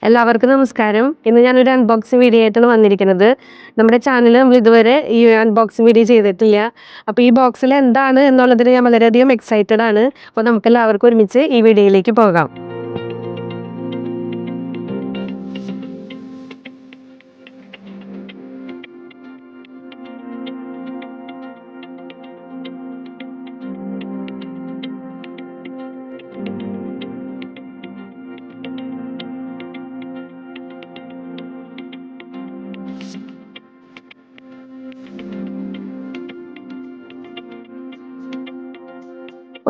എല്ലാവർക്കും നമസ്കാരം. ഇന്ന് ഞാനൊരു അൺബോക്സിങ് വീഡിയോ ആയിട്ടാണ് വന്നിരിക്കുന്നത്. നമ്മുടെ ചാനൽ നമ്മൾ ഇതുവരെ ഈ അൺബോക്സിങ് വീഡിയോ ചെയ്തിട്ടില്ല. അപ്പോൾ ഈ ബോക്സിൽ എന്താണ് എന്നുള്ളതിന് ഞാൻ വളരെയധികം എക്സൈറ്റഡ് ആണ്. അപ്പോൾ നമുക്കെല്ലാവർക്കും ഒരുമിച്ച് ഈ വീഡിയോയിലേക്ക് പോകാം.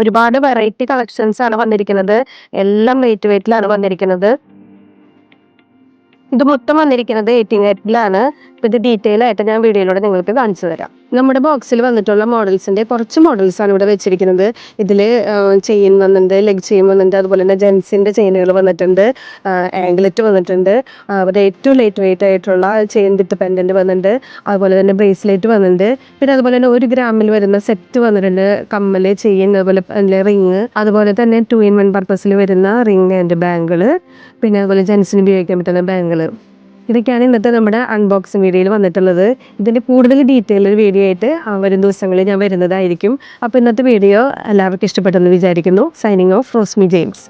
ഒരുപാട് വെറൈറ്റി കളക്ഷൻസ് ആണ് വന്നിരിക്കുന്നത്. എല്ലാം ലൈറ്റ് വെയിറ്റിലാണ് വന്നിരിക്കുന്നത്. ഇത് മൊത്തം വന്നിരിക്കുന്നത് 18 അപ്പോൾ ഇത് ഡീറ്റെയിൽ ആയിട്ട് ഞാൻ വീഡിയോയിലൂടെ നിങ്ങൾക്ക് കാണിച്ചു തരാം. നമ്മുടെ ബോക്സിൽ വന്നിട്ടുള്ള മോഡൽസിന്റെ കുറച്ച് മോഡൽസ് ആണ് ഇവിടെ വെച്ചിരിക്കുന്നത്. ഇതിൽ ചെയിൻ വന്നിട്ടുണ്ട്, ലെഗ് ചെയിൻ വന്നിട്ടുണ്ട്, അതുപോലെ തന്നെ ജെൻസിന്റെ ചെയിനുകൾ വന്നിട്ടുണ്ട്, ആംഗ്ലറ്റ് വന്നിട്ടുണ്ട്, അവിടെ ഏറ്റവും ലൈറ്റ് വെയിറ്റ് ആയിട്ടുള്ള ചെയിൻ വിത്ത് പെൻഡന്റ് വന്നിട്ടുണ്ട്, അതുപോലെ തന്നെ ബ്രേസ്ലെറ്റ് വന്നിട്ടുണ്ട്, പിന്നെ അതുപോലെ തന്നെ 1 ഗ്രാമിൽ വരുന്ന സെറ്റ് വന്നിട്ടുണ്ട്, കമ്മല്, ചെയിൻ, അതുപോലെ റിങ്, അതുപോലെ തന്നെ 2-in-1 പർപ്പസിൽ വരുന്ന റിങ് ആൻഡ് ബാങ്കിള്, പിന്നെ അതുപോലെ ജെൻസിന് ഉപയോഗിക്കാൻ പറ്റുന്ന ബാങ്കിള്. ഇതൊക്കെയാണ് ഇന്നത്തെ നമ്മുടെ അൺബോക്സിങ് വീഡിയോയിൽ വന്നിട്ടുള്ളത്. ഇതിൻ്റെ കൂടുതൽ ഡീറ്റെയിൽ വീഡിയോ ആയിട്ട് വരും ദിവസങ്ങളിൽ ഞാൻ വരുന്നതായിരിക്കും. അപ്പോൾ ഇന്നത്തെ വീഡിയോ എല്ലാവർക്കും ഇഷ്ടപ്പെട്ടെന്ന് വിചാരിക്കുന്നു. Signing off, Rosmi James.